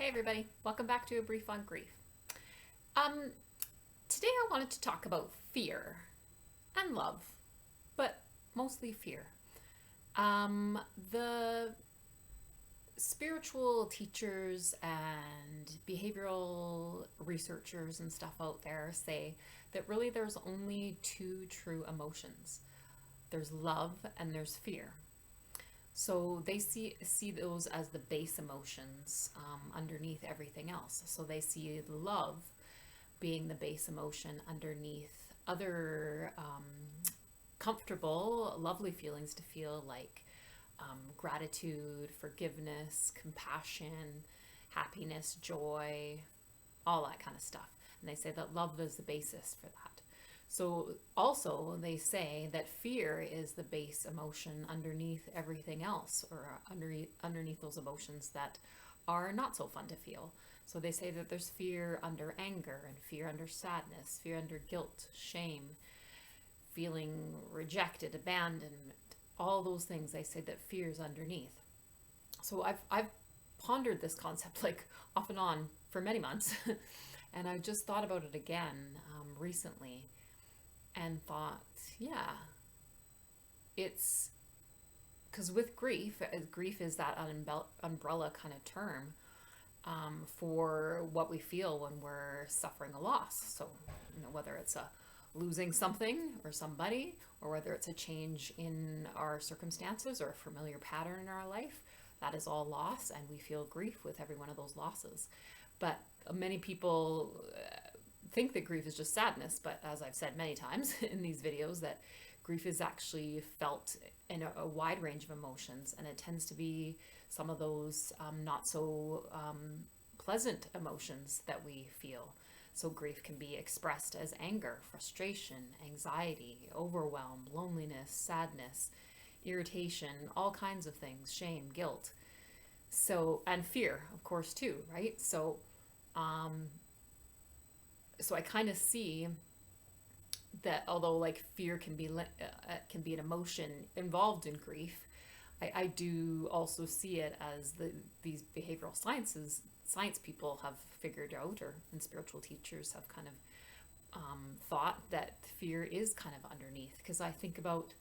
Hey everybody, welcome back to A Brief on Grief. Um, Today I wanted to talk about fear and love, but mostly fear. Um, the spiritual teachers and behavioral researchers and stuff out there say that really there's only two true emotions. There's love and there's fear. So they see those as the base emotions underneath everything else. So they see love being the base emotion underneath other comfortable, lovely feelings to feel like gratitude, forgiveness, compassion, happiness, joy, all that kind of stuff. And they say that love is the basis for that. So also they say that fear is the base emotion underneath everything else, or underneath those emotions that are not so fun to feel. So they say that there's fear under anger and fear under sadness, fear under guilt, shame, feeling rejected, abandonment, all those things. They say that fear is underneath. So I've pondered this concept like off and on for many months, and I just thought about it again recently, and thought, yeah, it's because with grief, grief is that umbrella kind of term for what we feel when we're suffering a loss. So, whether it's a losing something or somebody, or whether it's a change in our circumstances or a familiar pattern in our life, that is all loss, and we feel grief with every one of those losses. But many people think that grief is just sadness, but as I've said many times in these videos, that grief is actually felt in a wide range of emotions, and it tends to be some of those not so pleasant emotions that we feel. So grief can be expressed as anger, frustration, anxiety, overwhelm, loneliness, sadness, irritation, all kinds of things, shame, guilt. So, and fear, of course, too, right? Um, so I kind of see that although like fear can be an emotion involved in grief, I do also see it as these behavioral science people have figured out, or and spiritual teachers have kind of thought that fear is kind of underneath. Because I think about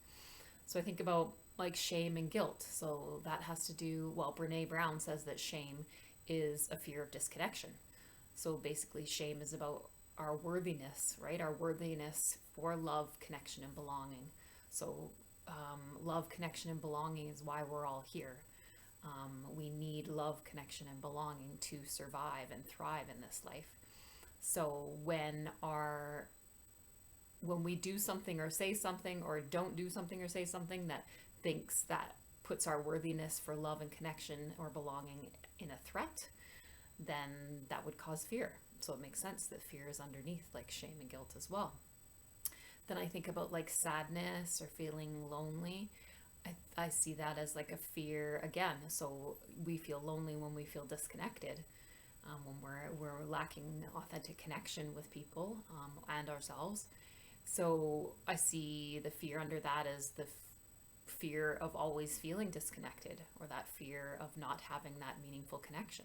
like shame and guilt. So that has to do, well, Brene Brown says that shame is a fear of disconnection. So basically, shame is about our worthiness, right? Our worthiness for love, connection, and belonging. So, love, connection, and belonging is why we're all here. We need love, connection, and belonging to survive and thrive in this life. So when we do something or say something, or don't do something or say something that puts our worthiness for love and connection or belonging in a threat, then that would cause fear. So it makes sense that fear is underneath like shame and guilt as well. Then I think about like sadness or feeling lonely. I see that as like a fear again. So we feel lonely when we feel disconnected, when we're lacking authentic connection with people and ourselves. So I see the fear under that as the fear of always feeling disconnected, or that fear of not having that meaningful connection.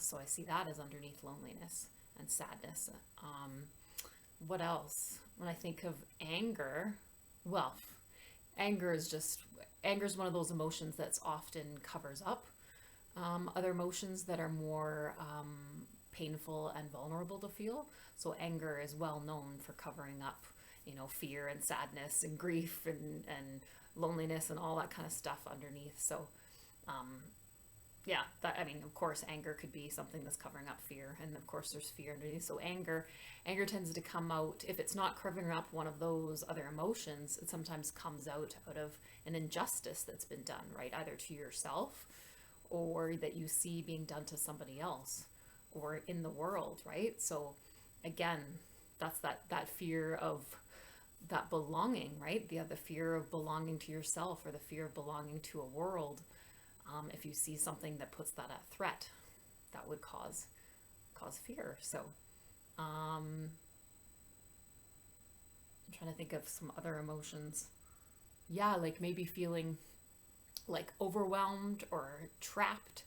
So I see that as underneath loneliness and sadness. What else? When I think of anger, well, anger is one of those emotions that's often covers up other emotions that are more painful and vulnerable to feel. So anger is well known for covering up, fear and sadness and grief and loneliness and all that kind of stuff underneath. So yeah, of course, anger could be something that's covering up fear, and of course, there's fear underneath. So anger tends to come out, if it's not covering up one of those other emotions, it sometimes comes out of an injustice that's been done, right? Either to yourself, or that you see being done to somebody else, or in the world, right? So again, that's that fear of that belonging, right? The fear of belonging to yourself, or the fear of belonging to a world. If you see something that puts that at threat, that would cause fear. So I'm trying to think of some other emotions. Yeah, like maybe feeling like overwhelmed or trapped.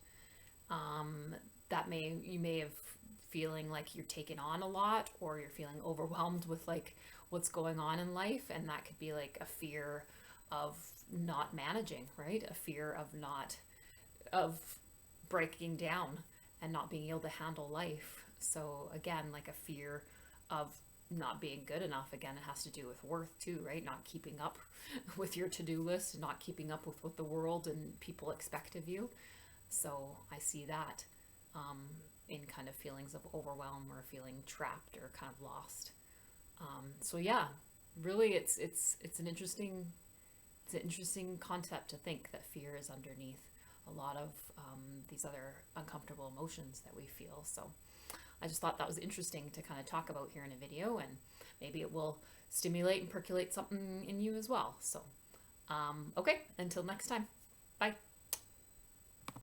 you may have feeling like you're taking on a lot, or you're feeling overwhelmed with like what's going on in life, and that could be like a fear of not managing, right? A fear of breaking down and not being able to handle life. So again, like a fear of not being good enough. Again, it has to do with worth too, right? Not keeping up with your to-do list, not keeping up with what the world and people expect of you. So I see that in kind of feelings of overwhelm or feeling trapped or kind of lost. So yeah, really, it's an interesting concept to think that fear is underneath a lot of these other uncomfortable emotions that we feel. So I just thought that was interesting to kind of talk about here in a video, and maybe it will stimulate and percolate something in you as well. So, okay, until next time, bye.